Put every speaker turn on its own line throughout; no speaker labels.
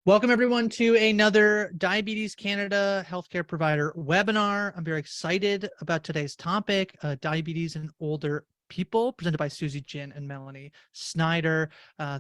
Welcome everyone to another Diabetes Canada Healthcare Provider webinar. I'm very excited about today's topic, diabetes in older people, presented by Susie, Jin, and Melanie Snider.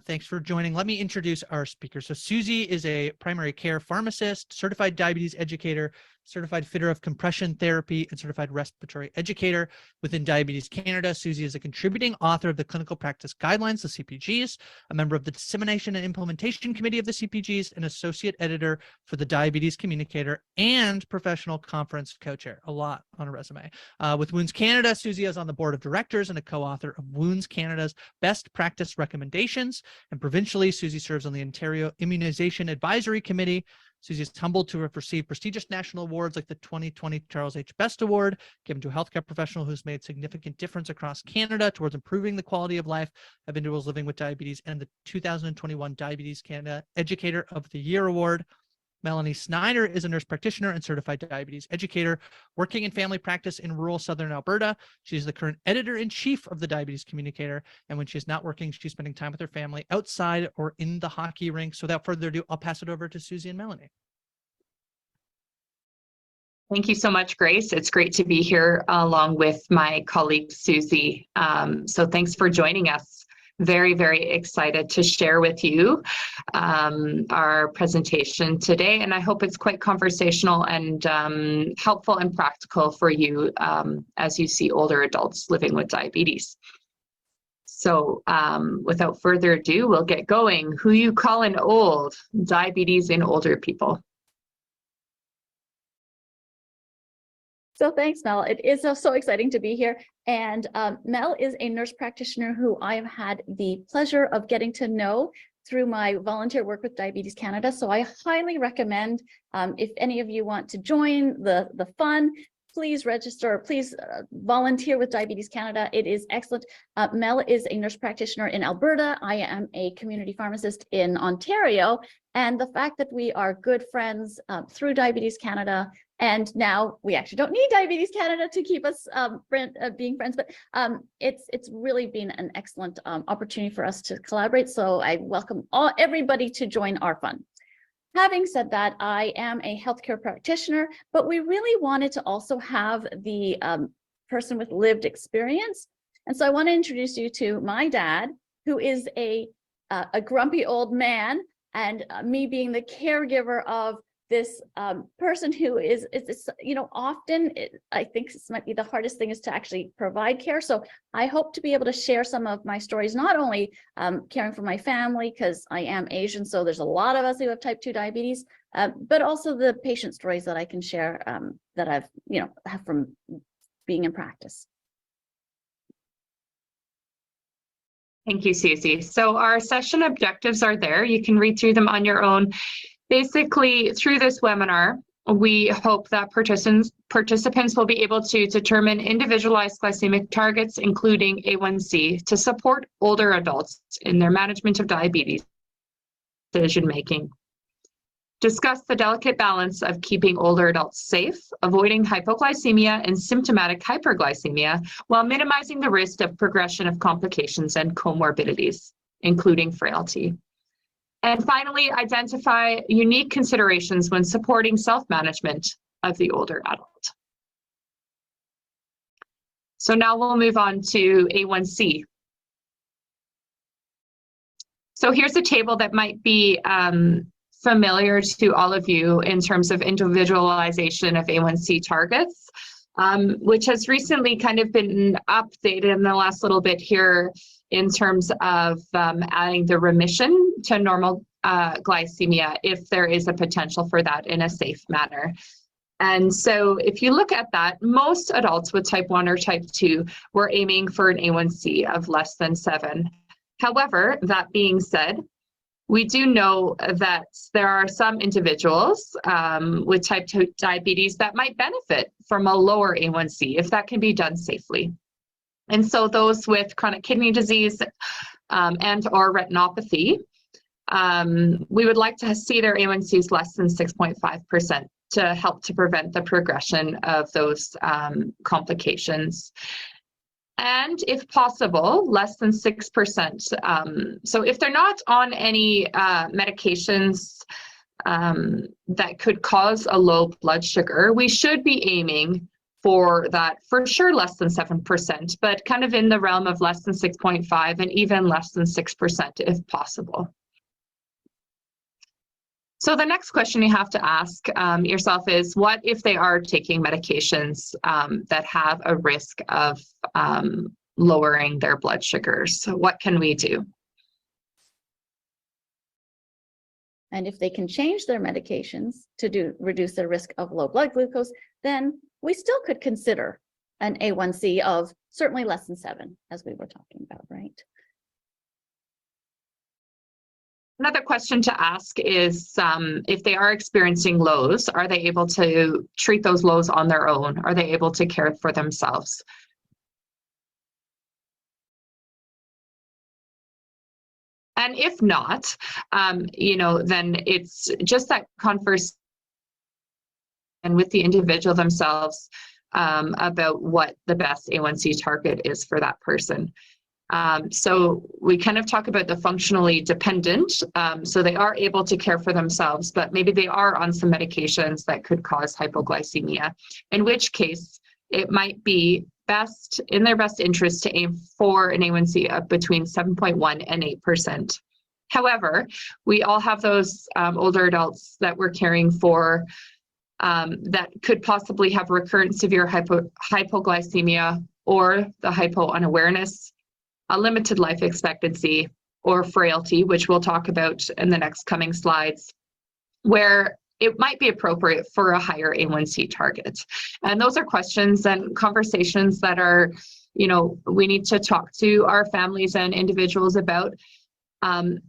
Thanks for joining. Let me introduce our speakers. So Susie is a primary care pharmacist, certified diabetes educator, certified fitter of compression therapy, and certified respiratory educator within Diabetes Canada. Susie is a contributing author of the Clinical Practice Guidelines, the CPGs, a member of the Dissemination and Implementation Committee of the CPGs, an associate editor for the Diabetes Communicator, and professional conference co-chair. A lot on a resume. With Wounds Canada, Susie is on the board of directors and a co-author of Wounds Canada's Best Practice Recommendations. And provincially, Susie serves on the Ontario Immunization Advisory Committee. Susie is humbled to have received prestigious national awards like the 2020 Charles H. Best Award, given to a healthcare professional who's made significant difference across Canada towards improving the quality of life of individuals living with diabetes, and the 2021 Diabetes Canada Educator of the Year Award. Melanie Snider is a nurse practitioner and certified diabetes educator working in family practice in rural southern Alberta. She is the current editor-in-chief of the Diabetes Communicator, and when she's not working, she's spending time with her family outside or in the hockey rink. So without further ado, I'll pass it over to Susie and Melanie.
Thank you so much, Grace. It's great to be here along with my colleague, Susie. So thanks for joining us. Very, very excited to share with you our presentation today, and I hope it's quite conversational and helpful and practical for you as you see older adults living with diabetes. So without further ado, we'll get going. Who you calling old? Diabetes in older people.
So thanks, Mel. It is so exciting to be here. And Mel is a nurse practitioner who I have had the pleasure of getting to know through my volunteer work with Diabetes Canada. So I highly recommend, if any of you want to join the fun, please register, please volunteer with Diabetes Canada. It is excellent. Mel is a nurse practitioner in Alberta. I am a community pharmacist in Ontario. And the fact that we are good friends through Diabetes Canada, and now we actually don't need Diabetes Canada to keep us being friends, but it's really been an excellent opportunity for us to collaborate. So I welcome everybody to join our fun. Having said that, I am a healthcare practitioner, but we really wanted to also have the person with lived experience. And so I want to introduce you to my dad, who is a grumpy old man, and me being the caregiver of this person who is often, I think this might be the hardest thing, is to actually provide care. So I hope to be able to share some of my stories, not only caring for my family, because I am Asian, so there's a lot of us who have type 2 diabetes, but also the patient stories that I can share that I've, have from being in practice.
Thank you, Susie. So our session objectives are there. You can read through them on your own. Basically, through this webinar, we hope that participants will be able to determine individualized glycemic targets, including A1C, to support older adults in their management of diabetes decision-making. Discuss the delicate balance of keeping older adults safe, avoiding hypoglycemia and symptomatic hyperglycemia, while minimizing the risk of progression of complications and comorbidities, including frailty. And finally, identify unique considerations when supporting self-management of the older adult. So now we'll move on to A1C. So here's a table that might be familiar to all of you in terms of individualization of A1C targets, which has recently kind of been updated in the last little bit here in terms of adding the remission to normal glycemia if there is a potential for that in a safe manner. And so if you look at that, most adults with type 1 or type 2 were aiming for an A1C of less than 7. However, that being said, we do know that there are some individuals with type 2 diabetes that might benefit from a lower A1C if that can be done safely. And so those with chronic kidney disease and or retinopathy, we would like to see their A1Cs less than 6.5% to help to prevent the progression of those complications. And if possible, less than 6%. So if they're not on any medications that could cause a low blood sugar, we should be aiming for that, for sure less than 7%, but kind of in the realm of less than 6.5 and even less than 6% if possible. So the next question you have to ask yourself is, what if they are taking medications that have a risk of lowering their blood sugars? So what can we do?
And if they can change their medications to reduce their risk of low blood glucose, then we still could consider an A1C of certainly less than 7, as we were talking about, right?
Another question to ask is, if they are experiencing lows, are they able to treat those lows on their own? Are they able to care for themselves? And if not, then it's just that conversation with the individual themselves about what the best A1C target is for that person. So we kind of talk about the functionally dependent. So they are able to care for themselves, but maybe they are on some medications that could cause hypoglycemia, in which case it might be in their best interest to aim for an A1C of between 7.1 and 8%. However, we all have those older adults that we're caring for that could possibly have recurrent severe hypoglycemia, or the hypo unawareness, a limited life expectancy, or frailty, which we'll talk about in the next coming slides, where it might be appropriate for a higher A1C target. And those are questions and conversations that are, we need to talk to our families and individuals about. And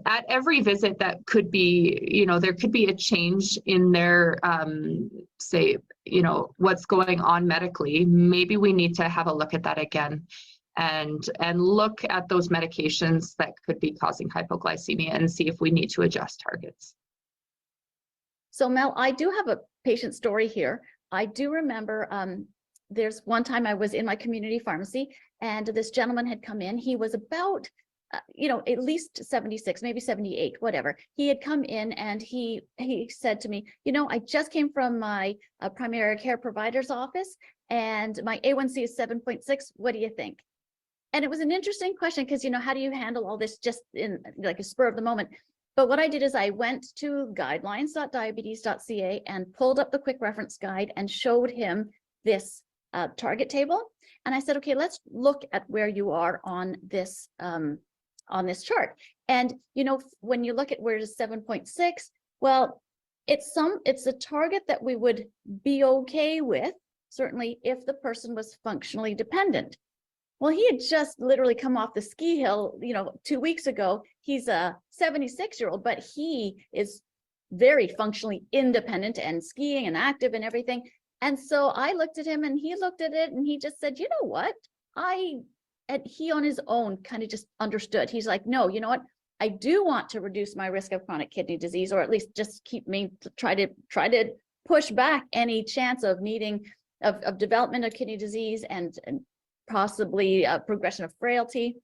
at every visit, that could be, there could be a change in their, what's going on medically. Maybe we need to have a look at that again and look at those medications that could be causing hypoglycemia and see if we need to adjust targets.
So Mel, I do have a patient story here. I do remember there's one time I was in my community pharmacy and this gentleman had come in. He was about, at least 76, maybe 78, whatever. He had come in and he said to me, I just came from my primary care provider's office and my A1C is 7.6. What do you think? And it was an interesting question because, how do you handle all this just in like a spur of the moment? But what I did is I went to guidelines.diabetes.ca and pulled up the quick reference guide and showed him this target table. And I said, okay, let's look at where you are on this chart. And, when you look at where it is 7.6, well, it's a target that we would be okay with, certainly if the person was functionally dependent. Well, he had just literally come off the ski hill, 2 weeks ago. He's a 76-year-old, but he is very functionally independent and skiing and active and everything. And so I looked at him and he looked at it and he just said, you know what? He on his own kind of just understood. He's like, no, you know what? I do want to reduce my risk of chronic kidney disease, or at least just try to push back any chance of of development of kidney disease and possibly progression of frailty.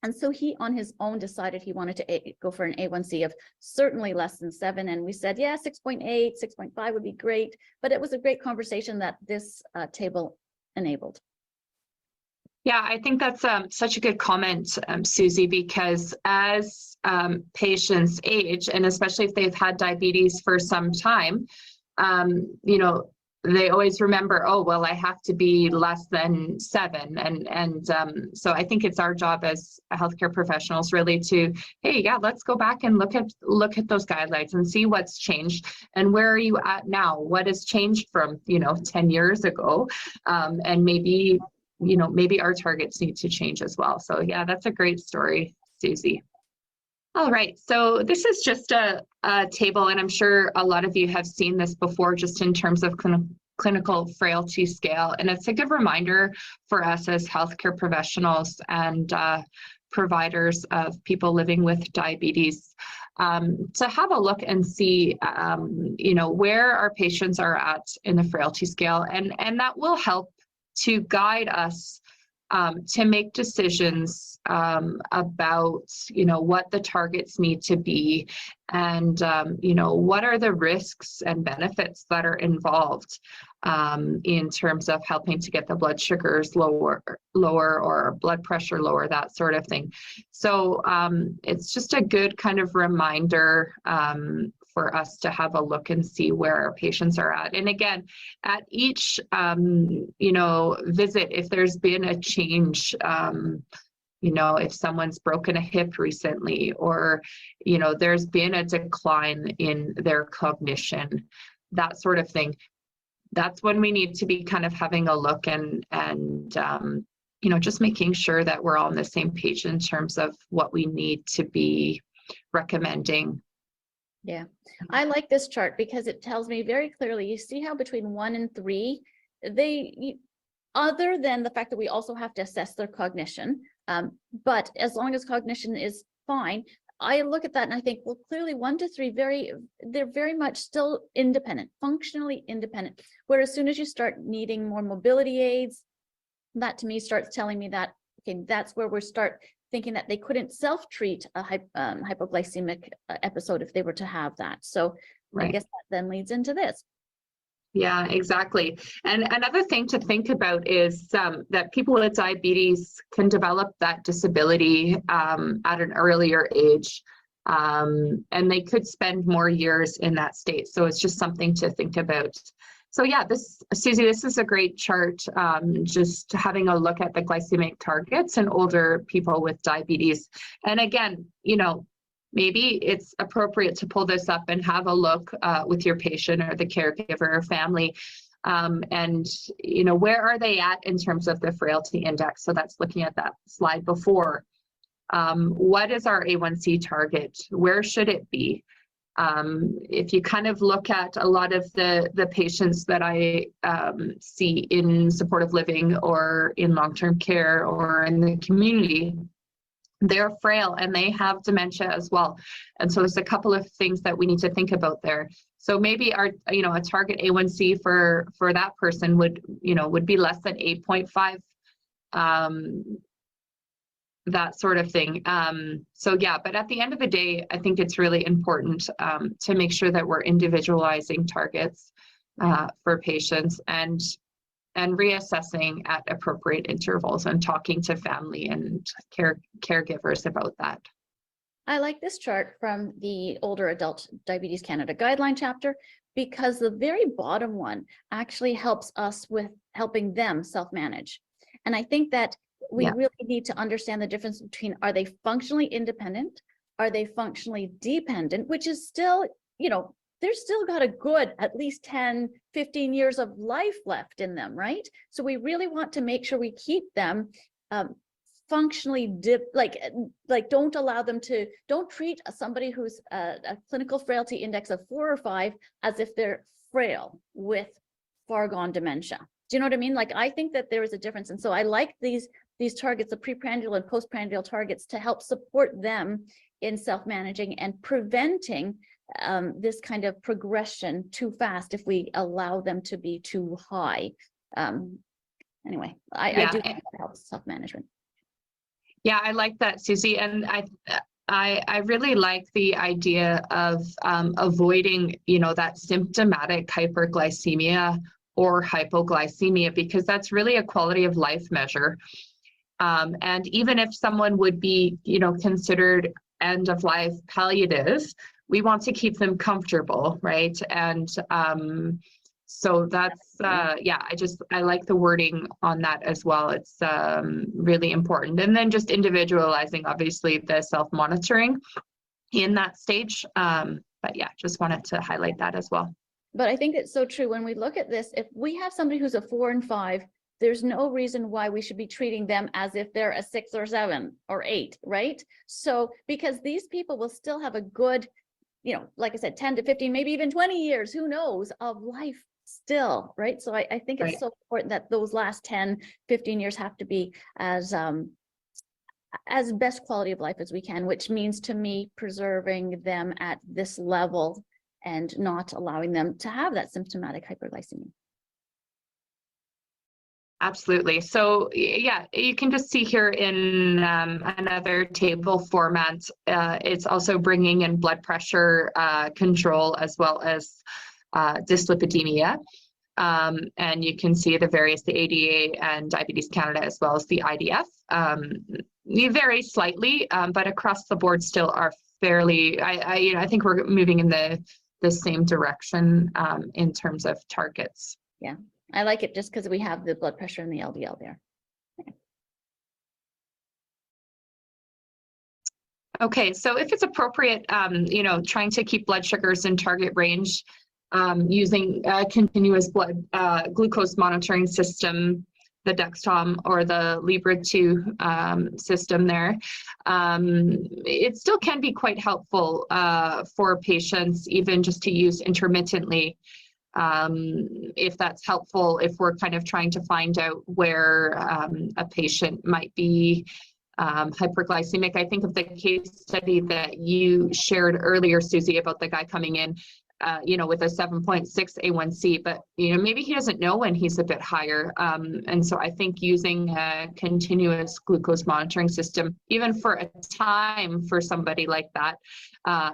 And so he on his own decided he wanted to go for an A1C of certainly less than 7. And we said, yeah, 6.8, 6.5 would be great. But it was a great conversation that this table enabled.
Yeah, I think that's such a good comment, Susie, because as patients age, and especially if they've had diabetes for some time, they always remember, oh, well, I have to be less than 7. And so I think it's our job as healthcare professionals really to, hey, yeah, let's go back and look at those guidelines and see what's changed and where are you at now? What has changed from, 10 years ago? And maybe our targets need to change as well. So yeah, that's a great story, Susie. All right, so this is just a table, and I'm sure a lot of you have seen this before just in terms of clinical frailty scale. And it's a good reminder for us as healthcare professionals and providers of people living with diabetes to have a look and see, where our patients are at in the frailty scale. And that will help to guide us to make decisions about, what the targets need to be, and, what are the risks and benefits that are involved in terms of helping to get the blood sugars lower or blood pressure lower, that sort of thing. So it's just a good kind of reminder for us to have a look and see where our patients are at. And again, at each, visit, if there's been a change, if someone's broken a hip recently, or, there's been a decline in their cognition, that sort of thing, that's when we need to be kind of having a look and just making sure that we're all on the same page in terms of what we need to be recommending.
Yeah, I like this chart because it tells me very clearly, you see how between 1 and 3, other than the fact that we also have to assess their cognition, but as long as cognition is fine, I look at that and I think, well, clearly 1 to 3, they're very much still independent, functionally independent. Where as soon as you start needing more mobility aids, that to me starts telling me that, okay, that's where we start thinking that they couldn't self-treat a hypoglycemic episode if they were to have that. So right. I guess that then leads into this.
Yeah, exactly. And another thing to think about is that people with diabetes can develop that disability at an earlier age, and they could spend more years in that state. So it's just something to think about. So yeah, Susie, this is a great chart, just having a look at the glycemic targets in older people with diabetes. And again, maybe it's appropriate to pull this up and have a look with your patient or the caregiver or family. And, where are they at in terms of the frailty index? So that's looking at that slide before. What is our A1C target? Where should it be? If you kind of look at a lot of the patients that I see in supportive living or in long-term care or in the community, they're frail and they have dementia as well. And so there's a couple of things that we need to think about there. So maybe our, a target A1C for that person would be less than 8.5, that sort of thing. So yeah, but at the end of the day, I think it's really important to make sure that we're individualizing targets for patients and reassessing at appropriate intervals and talking to family and caregivers about that.
I like this chart from the Older Adult Diabetes Canada Guideline chapter because the very bottom one actually helps us with helping them self-manage. And I think that we really need to understand the difference between, are they functionally independent? Are they functionally dependent? Which is still, they're still got a good at least 10, 15 years of life left in them, right? So we really want to make sure we keep them functionally, don't allow them don't treat somebody who's a clinical frailty index of 4 or 5 as if they're frail with far gone dementia. Do you know what I mean? Like, I think that there is a difference. And so I like these targets, the preprandial and postprandial targets, to help support them in self-managing and preventing this kind of progression too fast if we allow them to be too high. Anyway, I do think that helps self-management.
Yeah, I like that, Susie. And I really like the idea of avoiding, that symptomatic hyperglycemia or hypoglycemia, because that's really a quality of life measure. And even if someone would be, considered end of life palliative, we want to keep them comfortable, right? And so that's, I like the wording on that as well. It's really important. And then just individualizing, obviously, the self-monitoring in that stage. But yeah, just wanted to highlight that as well.
But I think it's so true. When we look at this, if we have somebody who's a 4 and 5, there's no reason why we should be treating them as if they're a 6 or 7 or 8, right? So, because these people will still have a good, like I said, 10 to 15, maybe even 20 years, who knows, of life still, right? So I think it's so important that those last 10, 15 years have to be as best quality of life as we can, which means to me preserving them at this level and not allowing them to have that symptomatic hyperglycemia.
Absolutely. So yeah, you can just see here in another table format, it's also bringing in blood pressure control as well as dyslipidemia. And you can see the various, the ADA and Diabetes Canada, as well as the IDF. They vary slightly, but across the board still are fairly, I think we're moving in the same direction in terms of targets.
Yeah, I like it just because we have the blood pressure and the LDL there.
Okay, so if it's appropriate, trying to keep blood sugars in target range, using a continuous blood glucose monitoring system, the Dexcom or the Libre 2 system there, it still can be quite helpful for patients, even just to use intermittently. If that's helpful, if we're kind of trying to find out where a patient might be hyperglycemic. I think of the case study that you shared earlier, Susie, about the guy coming in, with a 7.6 A1C, but, maybe he doesn't know when he's a bit higher. And so I think using a continuous glucose monitoring system, even for a time for somebody like that,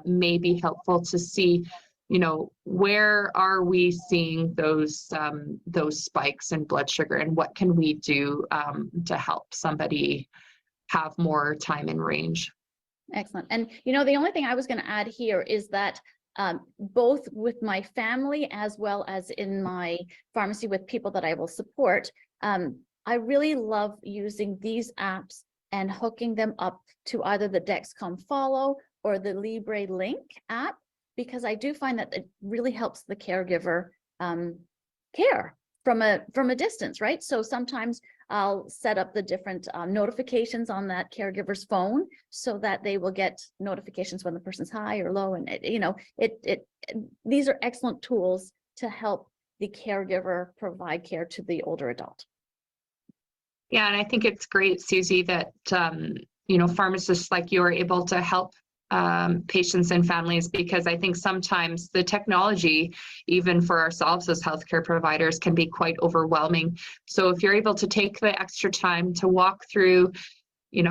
may be helpful to see, where are we seeing those spikes in blood sugar, and what can we do to help somebody have more time in range.
Excellent. And the only thing I was going to add here is that both with my family as well as in my pharmacy with people that I will support, I really love using these apps and hooking them up to either the Dexcom Follow or the Libre Link app, because I do find that it really helps the caregiver care from a distance, right? So sometimes I'll set up the different notifications on that caregiver's phone so that they will get notifications when the person's high or low. And these are excellent tools to help the caregiver provide care to the older adult.
Yeah, and I think it's great, Susie, that pharmacists like you are able to help patients and families, because I think sometimes the technology, even for ourselves as healthcare providers, can be quite overwhelming. So if you're able to take the extra time to walk through,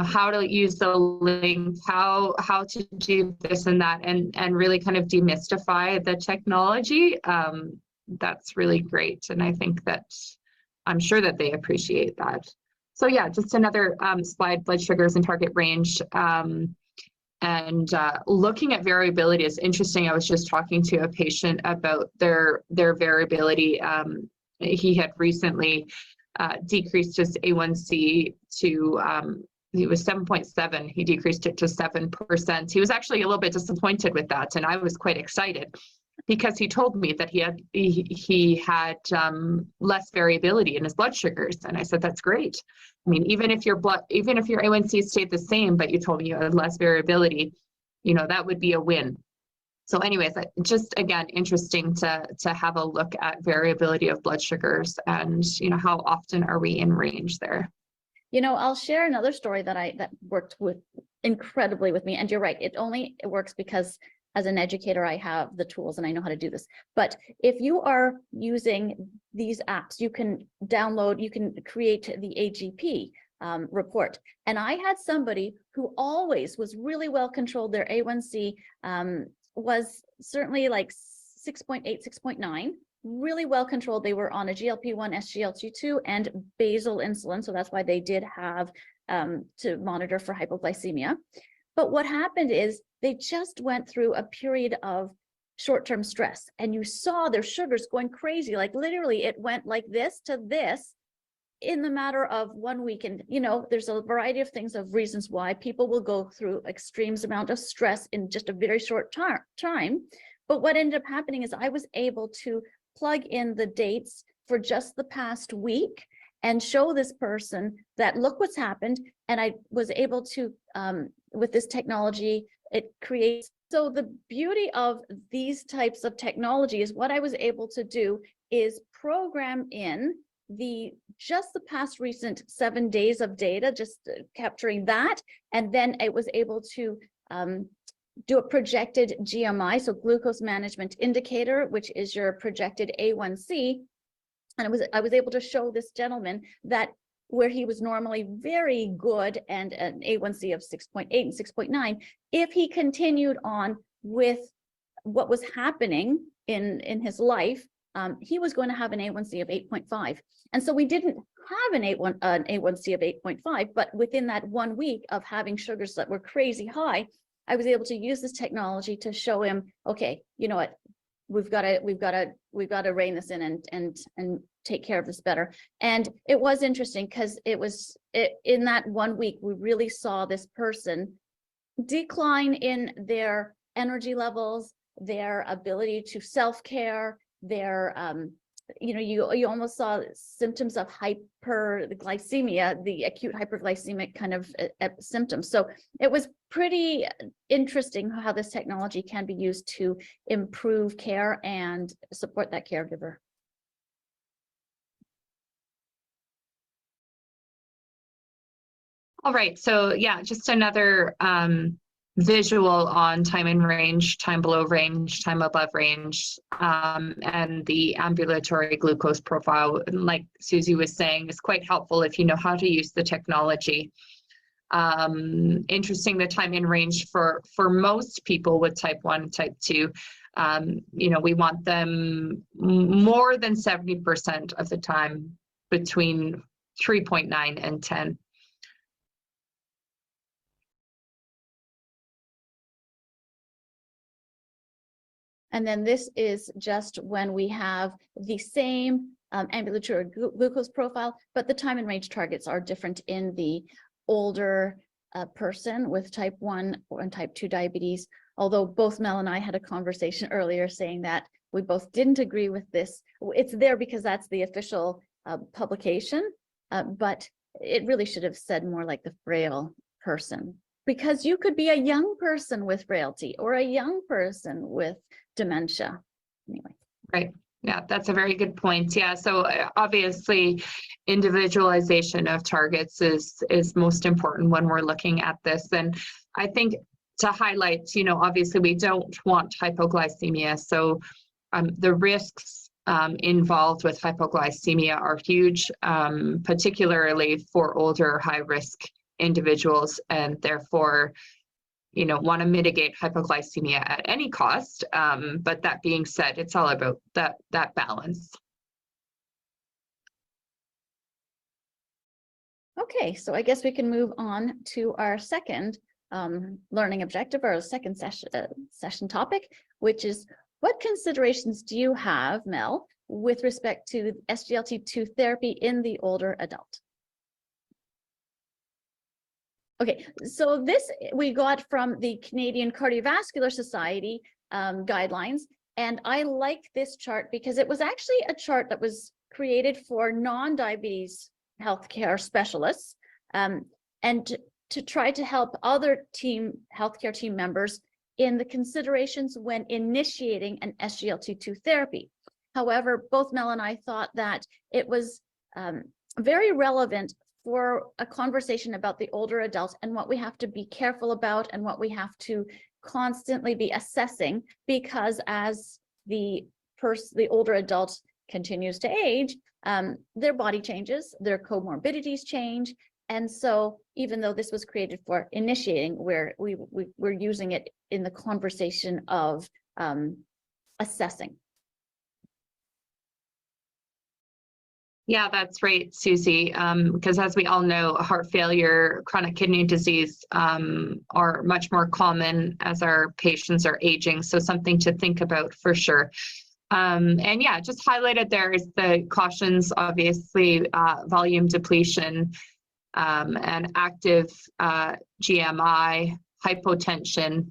how to use the link, how to do this and that, and really kind of demystify the technology, that's really great. And I think that I'm sure that they appreciate that. So yeah, just another slide, blood sugars in target range. And looking at variability is interesting. I was just talking to a patient about their variability. He had recently decreased his A1C to, he was 7.7. He decreased it to 7%. He was actually a little bit disappointed with that, and I was quite excited, because he told me that he had less variability in his blood sugars, and I said, that's great. I mean, even if your A1C stayed the same, but you told me you had less variability, that would be a win. So anyways, just again, interesting to have a look at variability of blood sugars, and how often are we in range there.
I'll share another story that worked incredibly with me. And you're right, it works because as an educator, I have the tools and I know how to do this. But if you are using these apps, you can create the AGP report. And I had somebody who always was really well controlled. Their A1C was certainly like 6.8, 6.9, really well controlled. They were on a GLP-1, SGLT2, and basal insulin. So that's why they did have to monitor for hypoglycemia. But what happened is they just went through a period of short-term stress, and you saw their sugars going crazy. Like literally it went like this to this in the matter of 1 week. And, there's a variety of things, of reasons why people will go through extremes amount of stress in just a very short time. But what ended up happening is I was able to plug in the dates for just the past week and show this person that look what's happened. And I was able to, with this technology, it creates. So the beauty of these types of technology is what I was able to do is program in just the past recent 7 days of data, just capturing that. And then it was able to do a projected GMI, so glucose management indicator, which is your projected A1C. And I was able to show this gentleman that where he was normally very good and an A1C of 6.8 and 6.9, if he continued on with what was happening in his life, he was going to have an A1C of 8.5. And so we didn't have an A1C of 8.5, but within that 1 week of having sugars that were crazy high, I was able to use this technology to show him, okay, you know what, we've got to rein this in and take care of this better. And it was interesting because in that 1 week, we really saw this person decline in their energy levels, their ability to self-care, their you almost saw symptoms of hyperglycemia, the acute hyperglycemic kind of symptoms. So it was pretty interesting how this technology can be used to improve care and support that caregiver.
All right, so yeah, just another visual on time in range, time below range, time above range, and the ambulatory glucose profile. And like Susie was saying, is quite helpful if you know how to use the technology. Interesting, the time in range for most people with type 1, type 2, we want them more than 70% of the time between 3.9 and 10.
And then this is just when we have the same ambulatory glucose profile, but the time and range targets are different in the older person with type 1 and type 2 diabetes. Although both Mel and I had a conversation earlier saying that we both didn't agree with this. It's there because that's the official publication, but it really should have said more like the frail person, because you could be a young person with frailty or a young person with dementia. Anyway.
Right. Yeah, that's a very good point. Yeah. So obviously individualization of targets is most important when we're looking at this. And I think to highlight, obviously we don't want hypoglycemia. So the risks involved with hypoglycemia are huge, particularly for older high risk individuals, and therefore want to mitigate hypoglycemia at any cost. But that being said, it's all about that balance.
Okay, so I guess we can move on to our second learning objective, or second session topic, which is, what considerations do you have, Mel, with respect to SGLT2 therapy in the older adult? Okay, so this we got from the Canadian Cardiovascular Society guidelines, and I like this chart because it was actually a chart that was created for non-diabetes healthcare specialists, and to try to help other healthcare team members in the considerations when initiating an SGLT2 therapy. However, both Mel and I thought that it was very relevant for a conversation about the older adult and what we have to be careful about and what we have to constantly be assessing, because as the older adult continues to age, their body changes, their comorbidities change. And so even though this was created for initiating, we're using it in the conversation of assessing.
Yeah, that's right, Susie. Because as we all know, heart failure, chronic kidney disease are much more common as our patients are aging. So something to think about for sure. And yeah, just highlighted there is the cautions, obviously, volume depletion and active GMI, hypotension,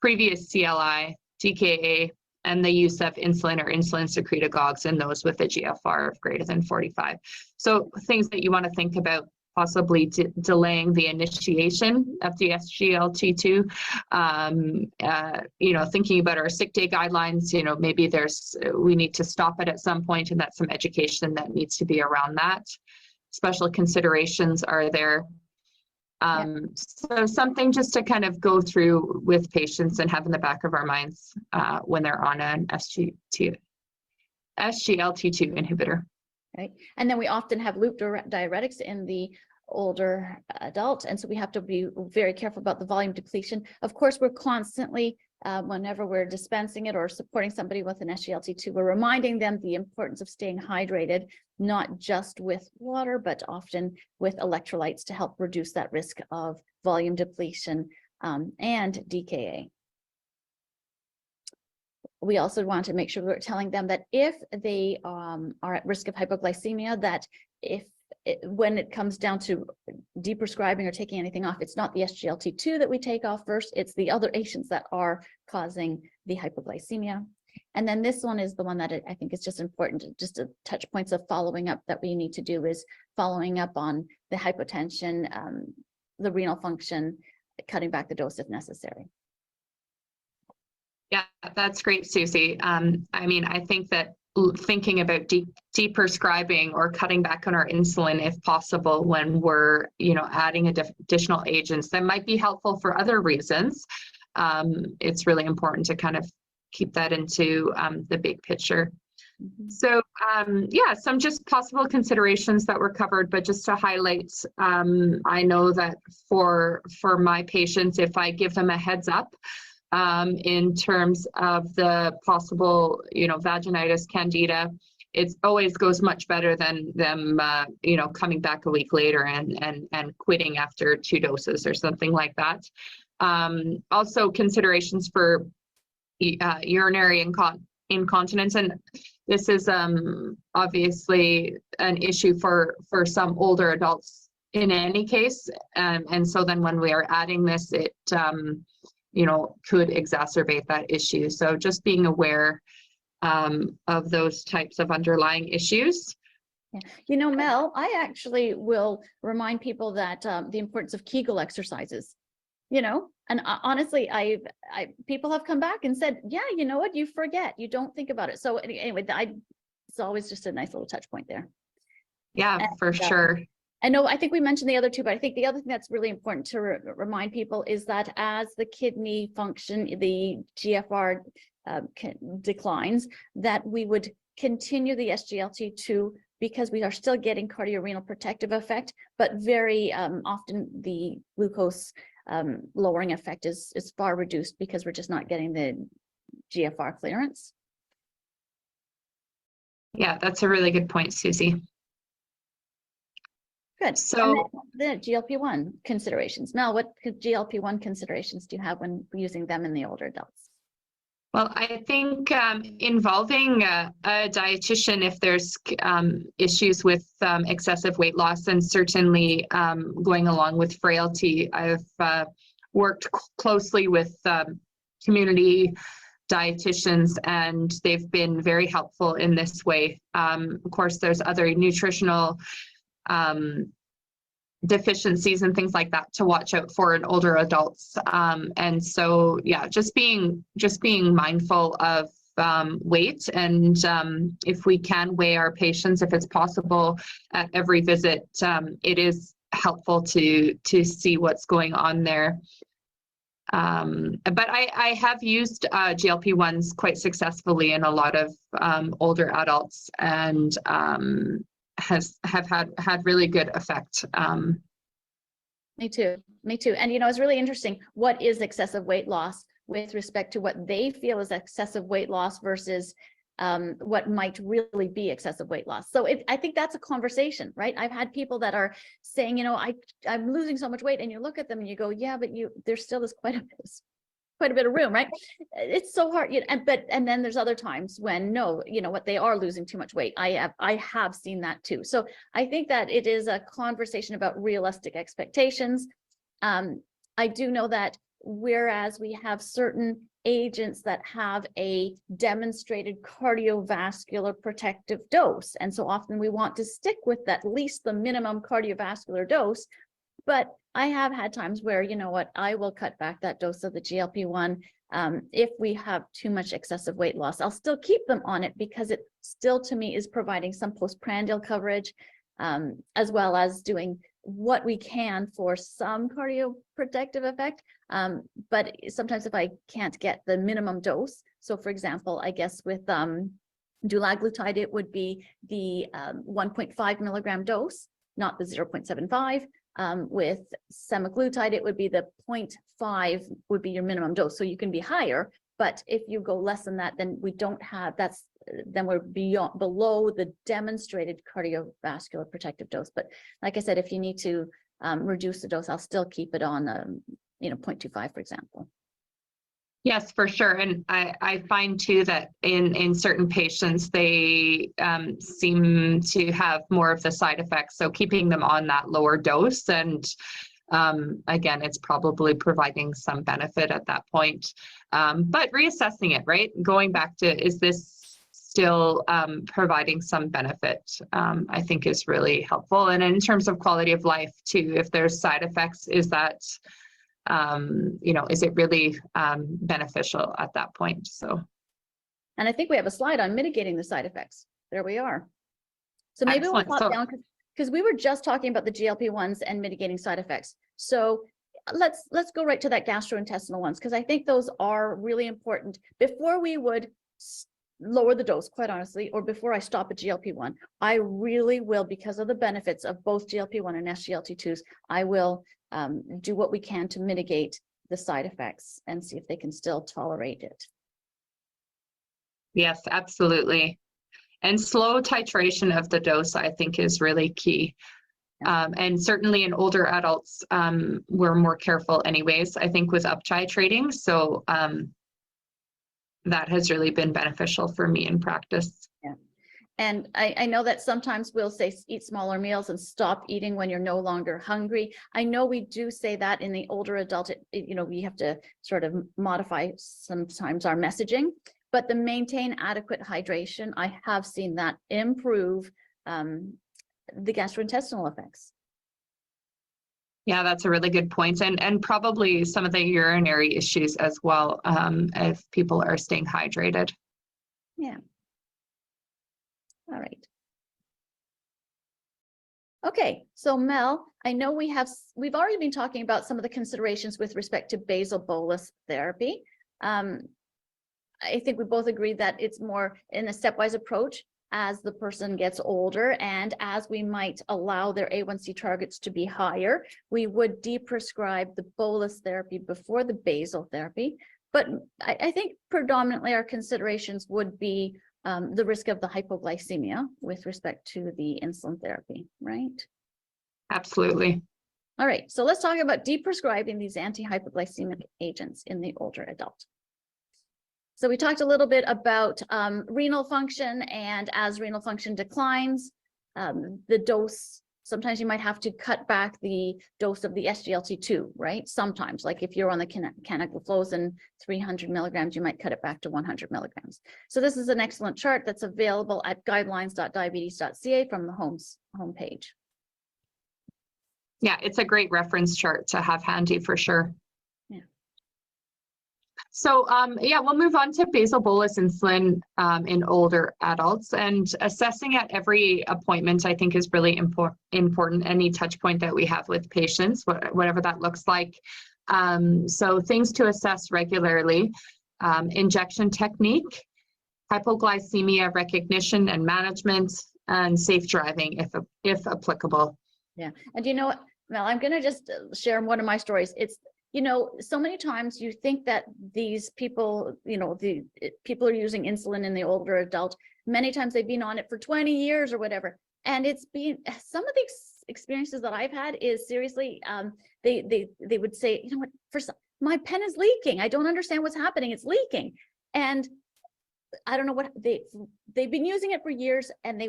previous CLI, DKA, and the use of insulin or insulin secretagogues in those with a GFR of greater than 45. So things that you want to think about, possibly delaying the initiation of the SGLT2, thinking about our sick day guidelines, maybe we need to stop it at some point, and that's some education that needs to be around that. Special considerations are there. So something just to kind of go through with patients and have in the back of our minds when they're on an SGLT2 inhibitor.
right? And then we often have loop diuretics in the older adult, and so we have to be very careful about the volume depletion. Of course, we're constantly, whenever we're dispensing it or supporting somebody with an SGLT2, we're reminding them the importance of staying hydrated, not just with water, but often with electrolytes to help reduce that risk of volume depletion and DKA. We also want to make sure we're telling them that if they are at risk of hypoglycemia, that when it comes down to deprescribing or taking anything off, it's not the SGLT2 that we take off first, it's the other agents that are causing the hypoglycemia. And then this one is the one that I think is just important, just to touch points of following up that we need to do is following up on the hypotension, the renal function, cutting back the dose if necessary.
Yeah, that's great, Susie. I mean, I think that thinking about deprescribing or cutting back on our insulin if possible when we're, adding additional agents that might be helpful for other reasons. It's really important to kind of keep that into the big picture. Mm-hmm. So yeah, some just possible considerations that were covered, but just to highlight, I know that for my patients, if I give them a heads up, in terms of the possible, vaginitis, candida, it always goes much better than them, coming back a week later and quitting after 2 doses or something like that. Also considerations for urinary incontinence, and this is obviously an issue for some older adults in any case, and so then when we are adding this, it could exacerbate that issue. So just being aware of those types of underlying issues.
Yeah. Mel, I actually will remind people that the importance of Kegel exercises, and honestly, people have come back and said, yeah, you know what, you forget, you don't think about it. So anyway, it's always just a nice little touch point there.
Yeah, for sure.
I think we mentioned the other two, but I think the other thing that's really important to remind people is that as the kidney function, the GFR declines, that we would continue the SGLT2 because we are still getting cardiorenal protective effect, but very often the glucose lowering effect is far reduced because we're just not getting the GFR clearance.
Yeah, that's a really good point, Susie.
Good. So the GLP-1 considerations. Mel, what GLP-1 considerations do you have when using them in the older adults?
Well, I think involving a dietitian if there's issues with excessive weight loss, and certainly going along with frailty. I've worked closely with community dietitians, and they've been very helpful in this way. Of course, there's other nutritional deficiencies and things like that to watch out for in older adults. And so, yeah, just being mindful of weight, and if we can weigh our patients, if it's possible, at every visit, it is helpful to see what's going on there. But I have used GLP-1s quite successfully in a lot of older adults, and have had really good effect.
Me too. And it's really interesting, what is excessive weight loss with respect to what they feel is excessive weight loss versus what might really be excessive weight loss. So I think that's a conversation, right? I've had people that are saying, I'm losing so much weight, and you look at them and you go, yeah, but there's still quite a bit of room, right? It's so hard, and then there's other times when no, what, they are losing too much weight. I have seen that too. So I think that it is a conversation about realistic expectations. I do know that whereas we have certain agents that have a demonstrated cardiovascular protective dose, and so often we want to stick with at least the minimum cardiovascular dose, but I have had times where, I will cut back that dose of the GLP-1 if we have too much excessive weight loss. I'll still keep them on it because it still, to me, is providing some postprandial coverage, as well as doing what we can for some cardioprotective effect. But sometimes if I can't get the minimum dose, so for example, I guess with Dulaglutide, it would be the 1.5 milligram dose, not the 0.75. With semaglutide, it would be the 0.5 would be your minimum dose. So you can be higher, but if you go less than that, then we don't have, then we're below the demonstrated cardiovascular protective dose. But like I said, if you need to reduce the dose, I'll still keep it on, 0.25, for example.
Yes, for sure. And I find too that in certain patients, they seem to have more of the side effects. So keeping them on that lower dose, and again, it's probably providing some benefit at that point. But reassessing it, right? Going back to, is this still providing some benefit, I think is really helpful. And in terms of quality of life too, if there's side effects, is that is it really beneficial at that point? So,
and I think we have a slide on mitigating the side effects. There we are. So maybe we'll pop down, because we were just talking about the GLP-1s and mitigating side effects. So let's go right to that gastrointestinal ones, because I think those are really important. Before we would lower the dose, quite honestly, or before I stop a GLP-1, I really will, because of the benefits of both GLP-1 and SGLT2s, I will do what we can to mitigate the side effects and see if they can still tolerate it.
Yes, absolutely. And slow titration of the dose, I think, is really key. And certainly in older adults, we're more careful anyways, I think, with up titrating. So that has really been beneficial for me in practice. Yeah.
And I know that sometimes we'll say eat smaller meals and stop eating when you're no longer hungry. I know we do say that in the older adult, we have to sort of modify sometimes our messaging, but the maintain adequate hydration, I have seen that improve the gastrointestinal effects.
Yeah, that's a really good point. And probably some of the urinary issues as well, if people are staying hydrated.
Yeah. All right. Okay, so Mel, I know we've already been talking about some of the considerations with respect to basal bolus therapy. I think we both agree that it's more in a stepwise approach as the person gets older, and as we might allow their A1C targets to be higher, we would deprescribe the bolus therapy before the basal therapy. But I think predominantly our considerations would be the risk of the hypoglycemia with respect to the insulin therapy, right?
Absolutely.
All right, so let's talk about deprescribing these anti-hypoglycemic agents in the older adult. So we talked a little bit about renal function, and as renal function declines, the dose, sometimes you might have to cut back the dose of the SGLT2, right? Sometimes, like if you're on the canagliflozin 300 milligrams, you might cut it back to 100 milligrams. So this is an excellent chart that's available at guidelines.diabetes.ca from the homepage.
Yeah, it's a great reference chart to have handy for sure.
Yeah.
So we'll move on to basal bolus insulin in older adults, and assessing at every appointment, I think, is really important. Any touch point that we have with patients, whatever that looks like. So things to assess regularly: injection technique, hypoglycemia recognition and management, and safe driving if applicable.
Yeah, and you know what, Mel, I'm going to just share one of my stories. It's, so many times you think that these people, people are using insulin in the older adult. Many times they've been on it for 20 years or whatever. And it's been, some of the experiences that I've had is seriously, they would say, you know what, my pen is leaking. I don't understand what's happening. It's leaking. And I don't know what they've been using it for years, and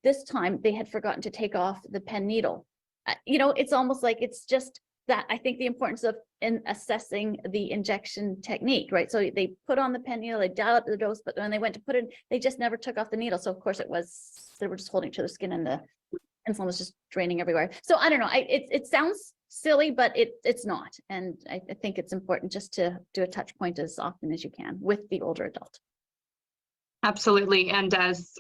this time they had forgotten to take off the pen needle. It's almost like it's just that. I think the importance of assessing the injection technique, right? So they put on the pen needle, they dial up the dose, but when they went to put it, they just never took off the needle. So of course they were just holding it to the skin, and the insulin was just draining everywhere. So I don't know. It sounds silly, but it's not. And I think it's important just to do a touch point as often as you can with the older adult.
Absolutely. And as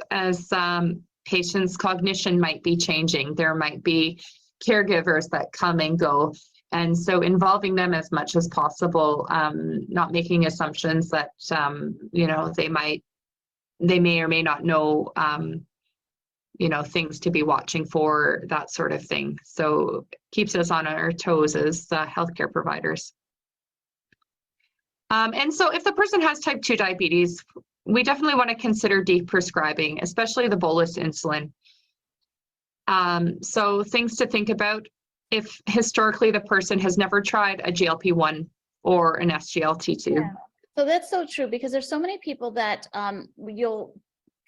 patients' cognition might be changing, there might be caregivers that come and go. And so involving them as much as possible, not making assumptions that, they might they may or may not know, you know, things to be watching for, that sort of thing. So keeps us on our toes as healthcare providers. And so if the person has type 2 diabetes, we definitely want to consider deprescribing, especially the bolus insulin. So things to think about: if historically the person has never tried a GLP-1 or an SGLT2.
Yeah. So that's so true, because there's so many people that you'll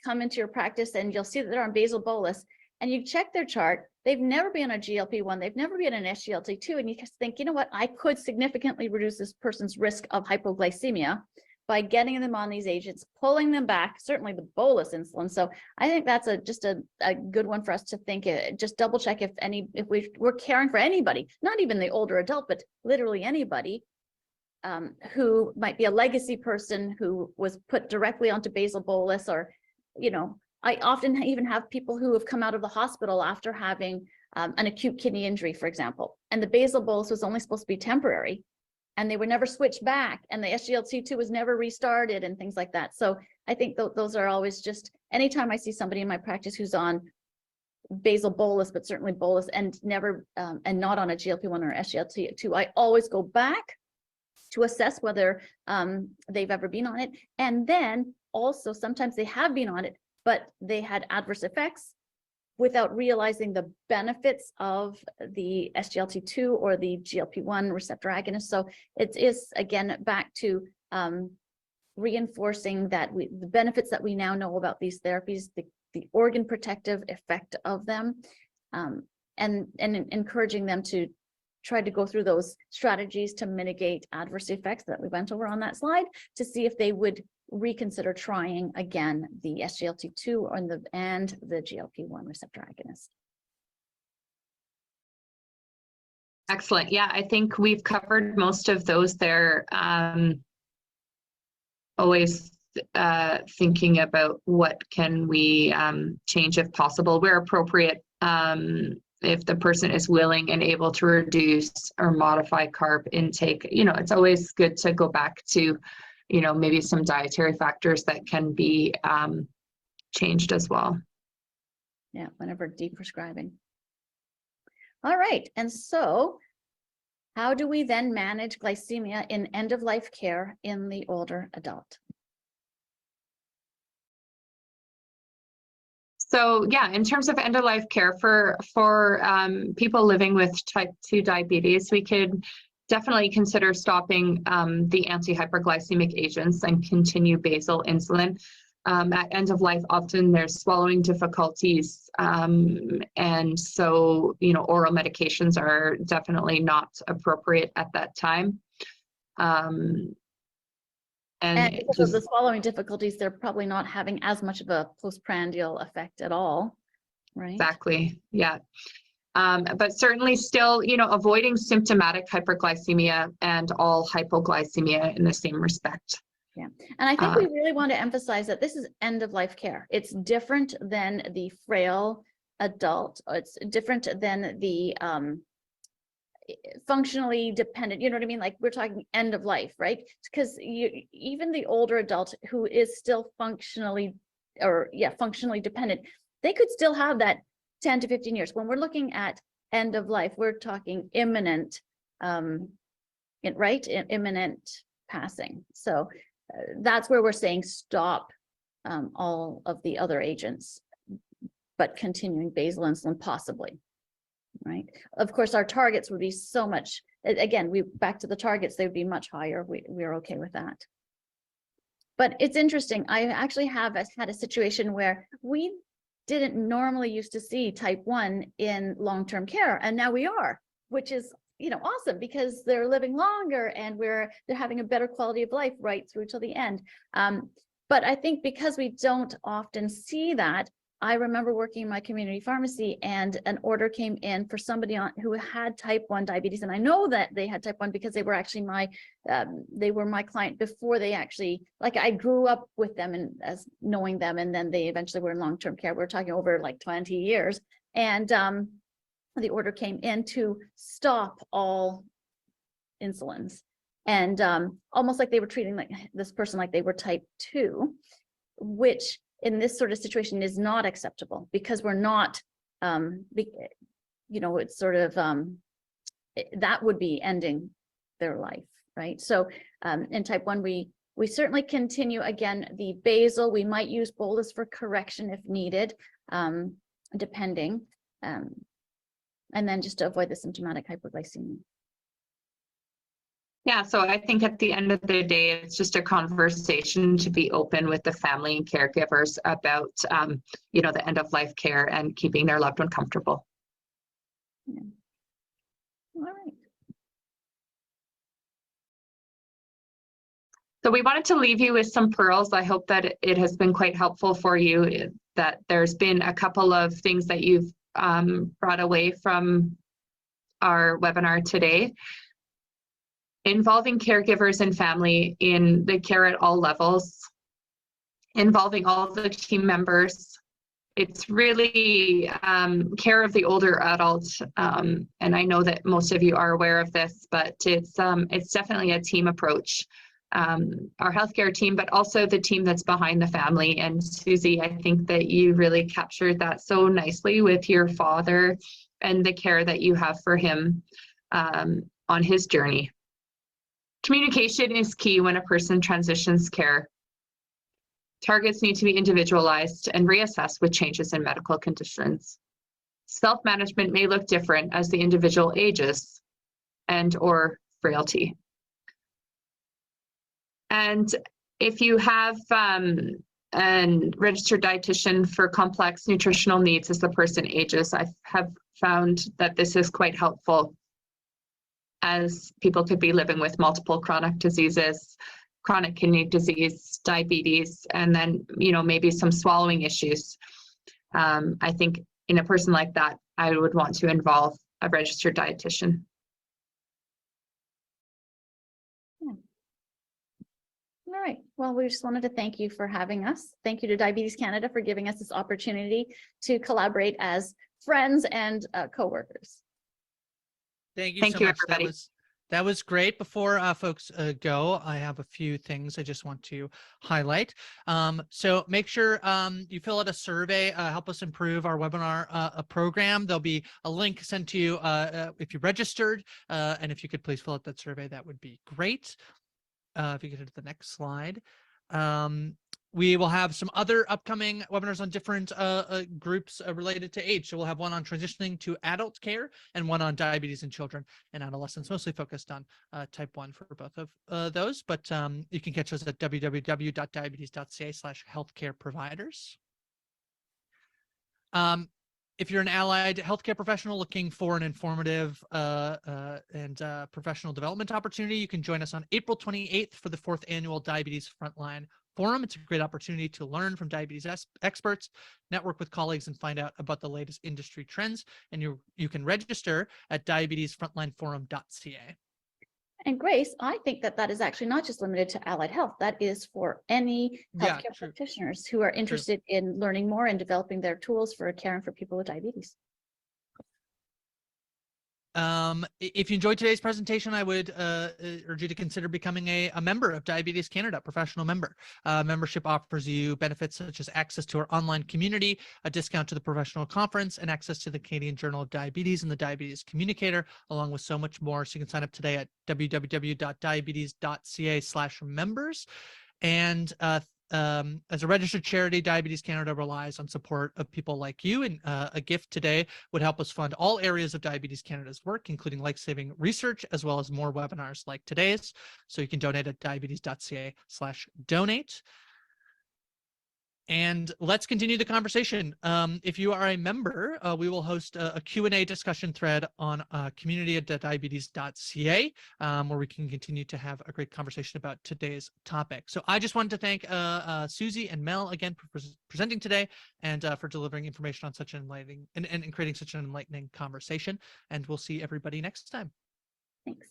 come into your practice and you'll see that they're on basal bolus, and you check their chart, they've never been on a GLP-1, they've never been on an SGLT2, and you just think, you know what, I could significantly reduce this person's risk of hypoglycemia by getting them on these agents, pulling them back, certainly the bolus insulin. So I think that's just a good one for us to think, just double check if we're caring for anybody, not even the older adult, but literally anybody who might be a legacy person who was put directly onto basal bolus. Or, you know, I often even have people who have come out of the hospital after having an acute kidney injury, for example, and the basal bolus was only supposed to be temporary, and they were never switched back, and the SGLT2 was never restarted, and things like that. So I think those are always just, anytime I see somebody in my practice who's on basal bolus, but certainly bolus, and never and not on a GLP-1 or SGLT2, I always go back to assess whether they've ever been on it. And then also sometimes they have been on it, but they had adverse effects without realizing the benefits of the SGLT2 or the GLP-1 receptor agonist. So it is, again, back to reinforcing that the benefits that we now know about these therapies, the organ protective effect of them, and encouraging them to try to go through those strategies to mitigate adverse effects that we went over on that slide, to see if they would reconsider trying again the SGLT2 and the GLP-1 receptor agonist.
Excellent. Yeah, I think we've covered most of those there. Always thinking about what can we change if possible, where appropriate, if the person is willing and able to reduce or modify carb intake. You know, it's always good to go back to, you know, maybe some dietary factors that can be changed as well.
Yeah, whenever deprescribing. All right, and so how do we then manage glycemia in end-of-life care in the older adult?
So yeah, in terms of end-of-life care for people living with type 2 diabetes, we could definitely consider stopping the anti-hyperglycemic agents and continue basal insulin. At end of life, often there's swallowing difficulties, and so, you know, oral medications are definitely not appropriate at that time.
And because of the swallowing difficulties, they're probably not having as much of a postprandial effect at all, right?
Exactly, yeah. But certainly still, you know, avoiding symptomatic hyperglycemia and all hypoglycemia in the same respect.
Yeah, and I think we really want to emphasize that this is end-of-life care. It's different than the frail adult. It's different than the functionally dependent, you know what I mean? Like, we're talking end of life, right? Because even the older adult who is still functionally dependent, they could still have that 10 to 15 years. When we're looking at end of life, we're talking imminent, imminent passing. So that's where we're saying stop all of the other agents, but continuing basal insulin possibly. Right. Of course, our targets would be so much. Again, back to the targets, they would be much higher. We're okay with that. But it's interesting. I actually have had a situation where we didn't normally used to see type 1 in long-term care, and now we are, which is, you know, awesome, because they're living longer and they're having a better quality of life right through till the end. But I think because we don't often see that, I remember working in my community pharmacy, and an order came in for somebody who had type 1 diabetes. And I know that they had type 1 because they were actually my client before they actually, like, I grew up with them and as knowing them, and then they eventually were in long-term care. We're talking over like 20 years. And the order came in to stop all insulins, and almost like they were treating like this person like they were type 2, which in this sort of situation is not acceptable, because we're not, it's sort of, that would be ending their life, right? So in type 1, we certainly continue, again, the basal. We might use bolus for correction if needed, depending, and then just to avoid the symptomatic hypoglycemia.
Yeah, so I think at the end of the day, it's just a conversation to be open with the family and caregivers about, the end of life care and keeping their loved one comfortable.
Yeah. All right.
So we wanted to leave you with some pearls. I hope that it has been quite helpful for you, that there's been a couple of things that you've brought away from our webinar today. Involving caregivers and family in the care at all levels, involving all the team members. It's really care of the older adult, and I know that most of you are aware of this, but it's definitely a team approach. Our healthcare team, but also the team that's behind the family. And Susie, I think that you really captured that so nicely with your father and the care that you have for him on his journey. Communication is key when a person transitions care. Targets need to be individualized and reassessed with changes in medical conditions. Self-management may look different as the individual ages and/or frailty. And if you have a registered dietitian for complex nutritional needs as the person ages, I have found that this is quite helpful, as people could be living with multiple chronic diseases, chronic kidney disease, diabetes, and then, maybe some swallowing issues. I think in a person like that, I would want to involve a registered dietitian.
Yeah. All right. Well, we just wanted to thank you for having us. Thank you to Diabetes Canada for giving us this opportunity to collaborate as friends and co-workers.
Thank you
Thank
so
you,
much.
everybody.
That was great. Before folks go, I have a few things I just want to highlight. So make sure you fill out a survey, help us improve our webinar program. There'll be a link sent to you if you registered, and if you could please fill out that survey, that would be great. If you get to the next slide. We will have some other upcoming webinars on different groups related to age. So we'll have one on transitioning to adult care and one on diabetes in children and adolescents, mostly focused on type 1 for both of those. But you can catch us at www.diabetes.ca/healthcareproviders. If you're an allied healthcare professional looking for an informative and professional development opportunity, you can join us on April 28th for the 4th Annual Diabetes Frontline Forum. It's a great opportunity to learn from diabetes experts, network with colleagues, and find out about the latest industry trends. And you can register at diabetesfrontlineforum.ca.
And Grace, I think that is actually not just limited to allied health. That is for any healthcare practitioners who are interested in learning more and developing their tools for caring for people with diabetes.
If you enjoyed today's presentation, I would urge you to consider becoming a member of Diabetes Canada, professional member. Membership offers you benefits such as access to our online community, a discount to the professional conference, and access to the Canadian Journal of Diabetes and the Diabetes Communicator, along with so much more. So you can sign up today at www.diabetes.ca/members. And as a registered charity, Diabetes Canada relies on support of people like you, and a gift today would help us fund all areas of Diabetes Canada's work, including life-saving research, as well as more webinars like today's. So you can donate at diabetes.ca/donate. And let's continue the conversation. If you are a member, we will host a Q&A discussion thread on community@diabetes.ca, where we can continue to have a great conversation about today's topic. So I just wanted to thank Susie and Mel again for presenting today and for delivering information on such an enlightening and creating such an enlightening conversation. And we'll see everybody next time.
Thanks.